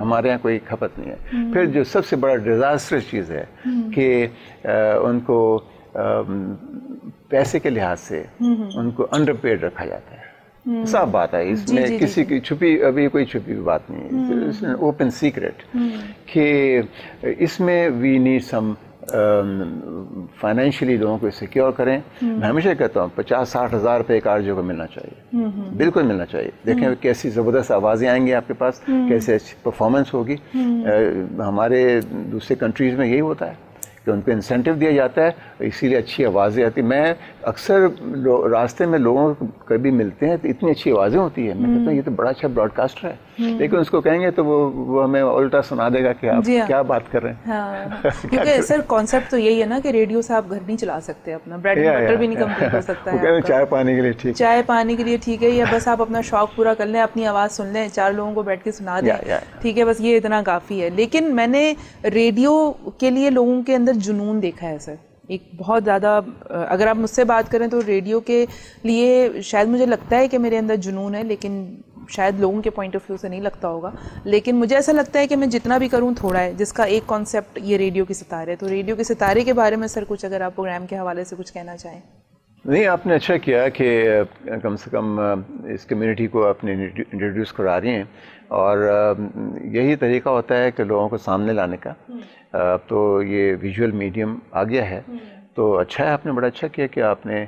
ہمارے یہاں کوئی کھپت نہیں ہے. پھر جو سب سے بڑا ڈیزاسٹر چیز ہے کہ ان کو پیسے کے لحاظ سے ان کو انڈر پیڈ رکھا جاتا ہے. صاف بات ہے, اس میں کسی کی ابھی کوئی چھپی بات نہیں ہے, اوپن سیکرٹ کہ اس میں وی نیڈ سم فائنینشلی لوگوں کو سیکیور کریں. میں ہمیشہ کہتا ہوں 50-60 ہزار روپے ایک RJ کو ملنا چاہیے, بالکل ملنا چاہیے. دیکھیں کیسی زبردست آوازیں آئیں گی آپ کے پاس, کیسے اچھی پرفارمنس ہوگی. ہمارے دوسرے کنٹریز میں یہی ہوتا ہے کہ ان کو انسینٹیو دیا جاتا ہے, اسی لیے اچھی آوازیں آتی. میں اکثر راستے میں لوگوں کو کبھی ملتے ہیں تو اتنی اچھی آوازیں ہوتی ہیں, میں کہتا ہوں یہ تو بڑا اچھا براڈ کاسٹر ہے, لیکن اس کو کہیں گے تو وہ ہمیں الٹا سنا دے گا کہ آپ کیا بات کر رہے ہیں. کیونکہ سر کانسیپٹ تو یہی ہے نا کہ ریڈیو سے آپ گھر نہیں چلا سکتے, اپنا بریڈ اینڈ بٹر بھی نہیں کمپلیٹ ہو سکتا ہے. چائے پانی کے لیے ٹھیک, چائے پانی کے لیے ٹھیک ہے, یا بس آپ اپنا شوق پورا کر لیں, اپنی آواز سن لیں, 4 لوگوں کو بیٹھ کے سنا دیں, ٹھیک ہے, بس یہ اتنا کافی ہے. لیکن میں نے ریڈیو کے لیے لوگوں کے اندر جنون دیکھا ہے سر, ایک بہت زیادہ. اگر آپ مجھ سے بات کریں تو ریڈیو کے لیے شاید مجھے لگتا ہے کہ میرے اندر جنون ہے, لیکن شاید لوگوں کے پوائنٹ آف ویو سے نہیں لگتا ہوگا. لیکن مجھے ایسا لگتا ہے کہ میں جتنا بھی کروں تھوڑا ہے, جس کا ایک کانسیپٹ یہ ریڈیو کے ستارے. تو ریڈیو کے ستارے کے بارے میں سر کچھ اگر آپ پروگرام کے حوالے سے کچھ کہنا چاہیں. نہیں, آپ نے اچھا کیا کہ کم سے کم اس کمیونٹی کو اپنے انٹروڈیوس کرا رہی ہیں, اور یہی طریقہ ہوتا ہے کہ لوگوں کو سامنے لانے کا. اب تو یہ ویژول میڈیم آ گیا ہے, تو اچھا ہے, آپ نے بڑا اچھا کیا کہ آپ نے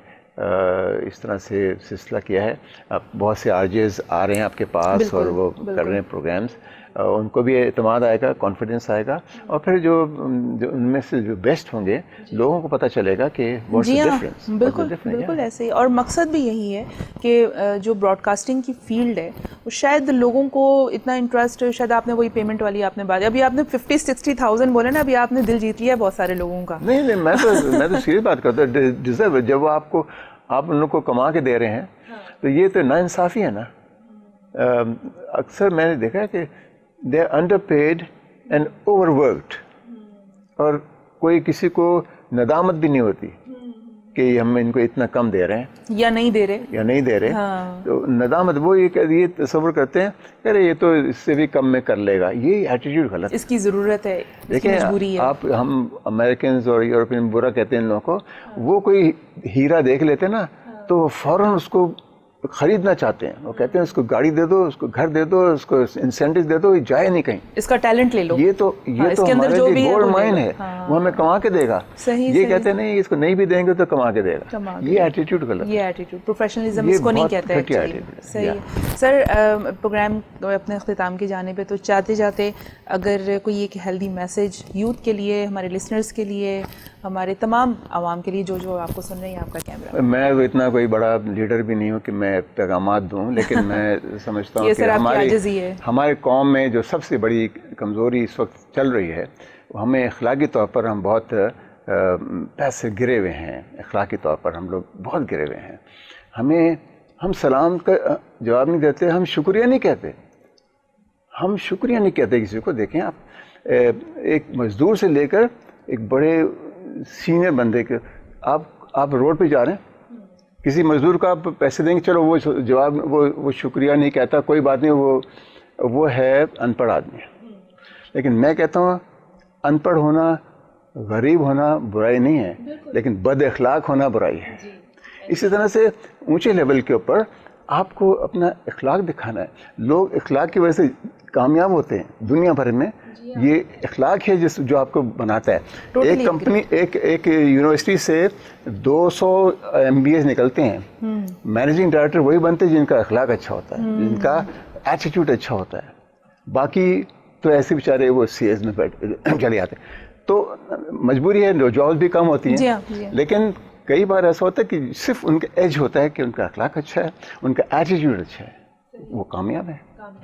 اس طرح سے سلسلہ کیا ہے. اب بہت سے RJs آ رہے ہیں آپ کے پاس اور وہ کر رہے ہیں پروگرامز, ان کو بھی اعتماد آئے گا, کانفیڈنس آئے گا, اور پھر جو ان میں سے جو بیسٹ ہوں گے لوگوں کو پتہ چلے گا کہ واٹس دی ڈفرنس. بالکل ایسے ہی. اور مقصد بھی یہی ہے کہ جو براڈ کاسٹنگ کی فیلڈ ہے وہ شاید لوگوں کو اتنا انٹرسٹ, شاید آپ نے وہی پیمنٹ والی آپ نے بات, ابھی آپ نے 50-60,000 بولے نا, ابھی آپ نے دل جیت لیا بہت سارے لوگوں کا. نہیں, میں تو سیریس بات کرتا ہوں, ڈیزرو. جب آپ ان لوگوں کو کما کے دے رہے ہیں تو یہ تو ناانصافی ہے نا. اکثر میں نے دیکھا کہ they are underpaid and overworked, اور کوئی کسی کو ندامت بھی نہیں ہوتی کہ ہم ان کو اتنا کم دے رہے ہیں یا نہیں دے رہے. تو ندامت, وہ یہ تصور کرتے ہیں کہ ارے یہ تو اس سے بھی کم میں کر لے گا. یہ ایٹیٹیوڈ غلط, اس کی ضرورت ہے, دیکھیں آپ, ہم امریکنز اور یورپین برا کہتے ہیں ان لوگوں کو, وہ کوئی ہیرا دیکھ لیتے نا تو فوراً اس کو خریدنا چاہتے ہیں. وہ کہتے ہیں اس کو گاڑی دے دو, اس کو گھر دے دو, اس کو انسینٹیو دے دو, یہ جائے نہیں کہیں. اس کا ٹیلنٹ لے لو. یہ تو ہمارے لیے گولڈ مائن ہے, وہ ہمیں کما کے دے گا. یہ کہتے ہیں نہیں اس کو نہیں بھی دیں گے تو کما کے دے گا. یہ ایٹیٹیوڈ غلط ہے. یہ ایٹیٹیوڈ پروفیشنلزم اس کو نہیں کہتے ہیں. صحیح. سر پروگرام اپنے اختتام کی جانے پہ تو چاہتے جاتے اگر کوئی ایک ہیلدی میسج یوتھ کے لیے, ہمارے لسنرز کے لیے, ہمارے تمام عوام کے لیے جو آپ کو سن رہے ہیں, آپ کا کیمرہ. میں اتنا کوئی بڑا لیڈر بھی نہیں ہوں کہ میں پیغامات دوں, لیکن میں سمجھتا ہوں کہ ہمارے قوم میں جو سب سے بڑی کمزوری اس وقت چل رہی ہے, ہمیں اخلاقی طور پر ہم بہت پیسے گرے ہوئے ہیں. اخلاقی طور پر ہم لوگ بہت گرے ہوئے ہیں. ہم سلام کا جواب نہیں دیتے, ہم شکریہ نہیں کہتے. ہم شکریہ نہیں کہتے کسی کو. دیکھیں آپ ایک مزدور سے لے کر ایک بڑے سینئر بندے کے, آپ روڈ پہ جا رہے ہیں, کسی مزدور کو آپ پیسے دیں گے, چلو وہ جواب وہ شکریہ نہیں کہتا, کوئی بات نہیں, وہ ہے ان پڑھ آدمی. لیکن میں کہتا ہوں ان پڑھ ہونا, غریب ہونا برائی نہیں ہے, لیکن بد اخلاق ہونا برائی ہے. اسی طرح سے اونچے لیول کے اوپر آپ کو اپنا اخلاق دکھانا ہے. لوگ اخلاق کی وجہ سے کامیاب ہوتے ہیں دنیا بھر میں. یہ اخلاق ہے جو آپ کو بناتا ہے. ایک کمپنی ایک یونیورسٹی سے 200 MBAs نکلتے ہیں, مینیجنگ ڈائریکٹر وہی بنتے ہیں جن کا اخلاق اچھا ہوتا ہے, جن کا ایٹیٹیوڈ اچھا ہوتا ہے. باقی تو ایسے بیچارے وہ CS میں چلے جاتے ہیں. تو مجبوری ہے, جابس بھی کم ہوتی ہیں. لیکن کئی بار ایسا ہوتا ہے کہ صرف ان کا ایج ہوتا ہے کہ ان کا اخلاق اچھا ہے, ان کا ایٹیٹیوڈ اچھا ہے, وہ کامیاب ہے,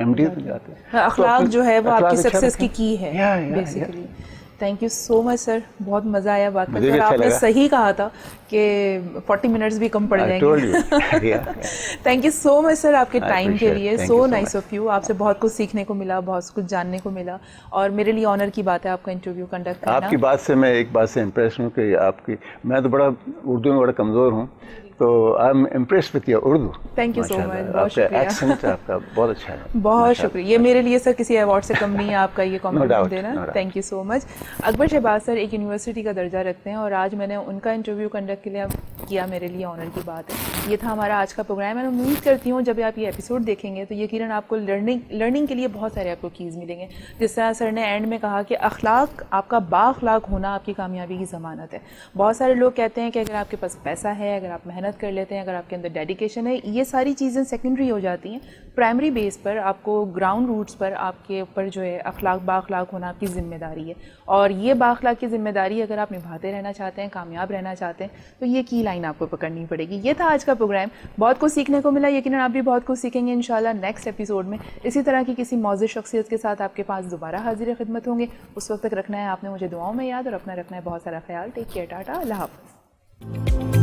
MD پہ جاتے ہیں. اخلاق جو ہے وہ آپ کی سکسیس کی کی ہے بیسیکلی. تھینک یو سو مچ سر, بہت مزہ آیا بات کر کے. آپ نے صحیح کہا تھا کہ 40 منٹس بھی کم پڑ جائیں گے. تھینک یو سو مچ سر آپ کے ٹائم کے لیے. So nice of you. آپ سے بہت کچھ سیکھنے کو ملا, بہت کچھ جاننے کو ملا, اور میرے لیے آنر کی بات ہے آپ کا انٹرویو کنڈکٹ کرنا. آپ کی بات سے میں ایک بات سے امپریس ہوں کہ میں تو بڑا اردو میں بڑا کمزور ہوں, تو I am impressed with your Urdu. Thank you so much. بہت شکریہ. ایکسنٹ آپ کا بہت اچھا ہے. بہت شکریہ. یہ میرے لیے سر کسی ایوارڈ سے کم نہیں ہے آپ کا یہ کمپلیمنٹ دینا. تھینک یو سو مچ. اکبر شہباز سر ایک یونیورسٹی کا درجہ رکھتے ہیں, اور آج میں نے ان کا انٹرویو کنڈکٹ کے لیے کیا, میرے لیے آنر کی بات ہے. یہ تھا ہمارا آج کا پروگرام. میں امید کرتی ہوں جب آپ یہ ایپیسوڈ دیکھیں گے تو یقیناً آپ کو لرننگ کے لیے بہت سارے آپ کو کیز ملیں گے. جس طرح سر نے اینڈ میں کہا کہ اخلاق, آپ کا با اخلاق ہونا آپ کی کامیابی کی ضمانت ہے. بہت سارے لوگ کہتے ہیں کہ اگر آپ کے پاس پیسہ ہے, اگر آپ محنت کر لیتے ہیں, اگر آپ کے اندر ڈیڈیکیشن ہے, یہ ساری چیزیں سیکنڈری ہو جاتی ہیں. پرائمری بیس پر آپ کو گراؤنڈ روٹس پر آپ کے اوپر جو ہے اخلاق با اخلاق ہونا آپ کی ذمہ داری ہے. اور یہ با اخلاق کی ذمہ داری اگر آپ نبھاتے رہنا چاہتے ہیں, کامیاب رہنا چاہتے ہیں, تو یہ کی لائن آپ کو پکڑنی پڑے گی. یہ تھا آج کا پروگرام. بہت کچھ سیکھنے کو ملا. یقیناً آپ بھی بہت کچھ سیکھیں گے انشاءاللہ. نیکسٹ ایپیسوڈ میں اسی طرح کی کسی معزز شخصیت کے ساتھ آپ کے پاس دوبارہ حاضر خدمت ہوں گے. اس وقت تک رکھنا ہے آپ نے مجھے دعاؤں میں یاد, اور اپنا رکھنا ہے بہت سارا خیال. Take care. ٹاٹا. اللہ حافظ.